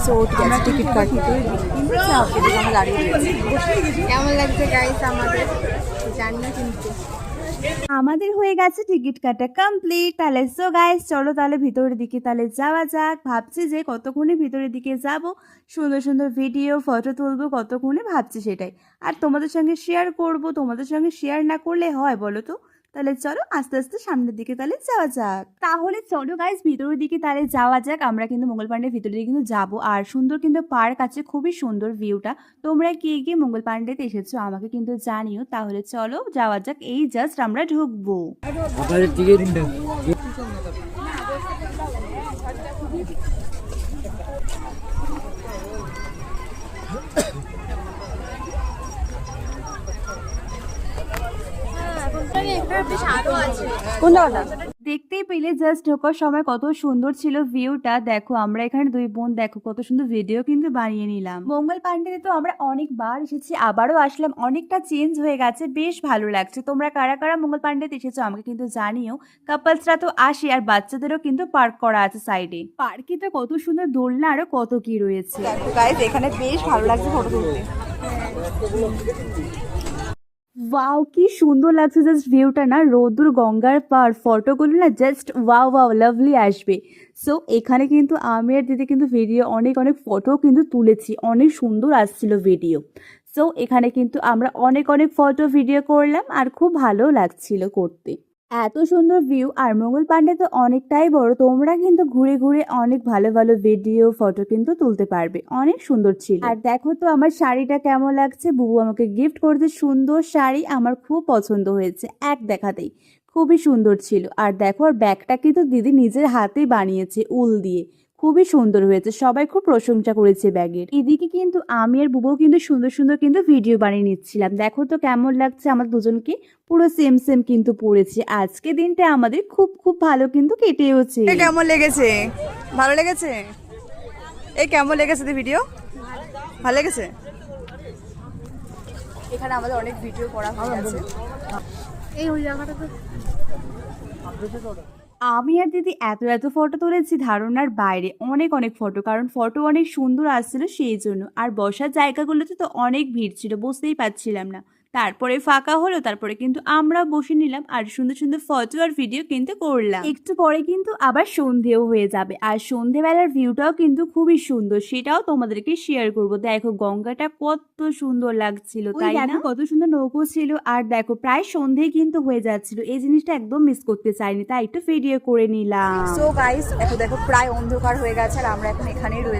So আমরা ticket কাটতে আমরা দাঁড়িয়ে রয়েছি। কেমন লাগছে গাইস আমাদের জানি না কিন্তু আমাদের হয়ে গেছে টিকিট কাটা কমপ্লিট। তাহলে সো গাইস চলো তাহলে ভিতরের দিকে তাহলে যাওয়া যাক। ভাবছি যে কতক্ষণে ভিতরের দিকে যাব, সুন্দর সুন্দর ভিডিও ফটো তুলবো, কতক্ষণে ভাবছি সেটাই আর তোমাদের সঙ্গে শেয়ার করব। তোমাদের সঙ্গে শেয়ার না করলে হয় বলো তো? তাহলে চলো আস্তে আস্তে সামনের দিকে তাহলে যাওয়া যাক। তাহলে চলো গাইস ভিতরের দিকে তাহলে যাওয়া যাক। আমরা কিন্তু মঙ্গল পাণ্ডের ভিতরের দিকে কিন্তু যাবো আর সুন্দর কিন্তু পার্ক আছে, খুবই সুন্দর ভিউটা। তোমরা কে গিয়ে মঙ্গল পাণ্ডেতে এসেছো আমাকে কিন্তু জানিও। তাহলে চলো যাওয়া যাক, এই জাস্ট আমরা ঢুকবো। দেখতেই পেলে জাস্ট ঢোকার সময় কত সুন্দর ছিল ভিউটা। দেখো আমরা এখানে দুই বোন দেখো কত সুন্দর ভিডিও কিন্তু বানিয়ে নিলাম। মঙ্গল পাণ্ডেতে তো আমরা অনেকবার এসেছি, আবারও আসলাম, অনেকটা চেঞ্জ হয়ে গেছে, বেশ ভালো লাগছে। তোমরা কারা কারা মঙ্গল পাণ্ডেতে এসেছো আমাকে কিন্তু জানিও। কাপলসরা তো আসে আর বাচ্চাদেরও কিন্তু পার্ক করা আছে সাইডে। পার্কে তো কত সুন্দর দোলনা আরো কত কি রয়েছে। দেখো গাইস এখানে বেশ ভালো লাগছে ফটো তুলতে। ওয়াও কি সুন্দর লাগছে জাস্ট ভিউটা না, রোদুর গঙ্গার পার, ফটোগুলো না জাস্ট ওয়াও ওয়াও লাভলি আসবে। সো এখানে কিন্তু আমি আর দিদি কিন্তু ভিডিও অনেক অনেক ফটো কিন্তু তুলেছি, অনেক সুন্দর আসছিল ভিডিও। সো এখানে কিন্তু আমরা অনেক অনেক ফটো ভিডিও করলাম আর খুব ভালো লাগছিল করতে। এত সুন্দর ভিউ আর মঙ্গল পাণ্ডে তো অনেকটাই বড়, তোমরা কিন্তু ঘুরে ঘুরে অনেক ভালো ভালো ভিডিও ফটো কিন্তু তুলতে পারবে, অনেক সুন্দর ছিল। আর দেখো তো আমার শাড়িটা কেমন লাগছে, বুবু আমাকে গিফট করেছে সুন্দর শাড়ি, আমার খুব পছন্দ হয়েছে এক দেখাতেই, খুবই সুন্দর ছিল। আর দেখো আর ব্যাগটা কিন্তু দিদি নিজের হাতেই বানিয়েছে উল দিয়ে, খুবই সুন্দর হয়েছে, সবাই খুব প্রশংসা করেছে ব্যাগের। এদিকে কিন্তু আমি আর বুবু কিন্তু সুন্দর সুন্দর কিন্তু ভিডিও বানিয়ে নিচ্ছিলাম। দেখো তো কেমন লাগছে আমার দুজনকে, পুরো সেম সেম কিন্তু পড়েছে। আজকে দিনটা আমাদের খুব খুব ভালো কিন্তু কেটেওছে। কেমন লেগেছে? ভালো লেগেছে? এই কেমন লেগেছে ভিডিও? ভালো লেগেছে? এখানে আমাদের অনেক ভিডিও করা হয়ে গেছে। এই ওই জায়গাটা তো আমি আর দিদি এত এত ফটো তুলেছি ধারণার বাইরে, অনেক অনেক ফটো, কারণ ফটো অনেক সুন্দর আসছিল সেই জন্য। আর বসার জায়গাগুলোতে তো অনেক ভিড় ছিল, বসতেই পারছিলাম না। তারপরে ফাঁকা হলো, তারপরে কিন্তু আমরা বসে নিলাম আর সুন্দর সুন্দর ফটো আর ভিডিও কিন্তু করলাম। একটু পরে কিন্তু আবার সন্ধেও হয়ে যাবে আর সন্ধেবেলার ভিউটাও কিন্তু খুবই সুন্দর, সেটাও তোমাদেরকে শেয়ার করব। দেখো গঙ্গাটা কত সুন্দর লাগছিল, তাই না? কত সুন্দর নৌকো ছিল। আর দেখো প্রায় সন্ধে কিন্তু হয়ে যাচ্ছিল, এই জিনিসটা একদম মিস করতে চাইনি, তাই একটু ভিডিও করে নিলাম। সো গাইস এখন দেখো প্রায় অন্ধকার হয়ে গেছে আর আমরা এখন এখানেই রয়েছি।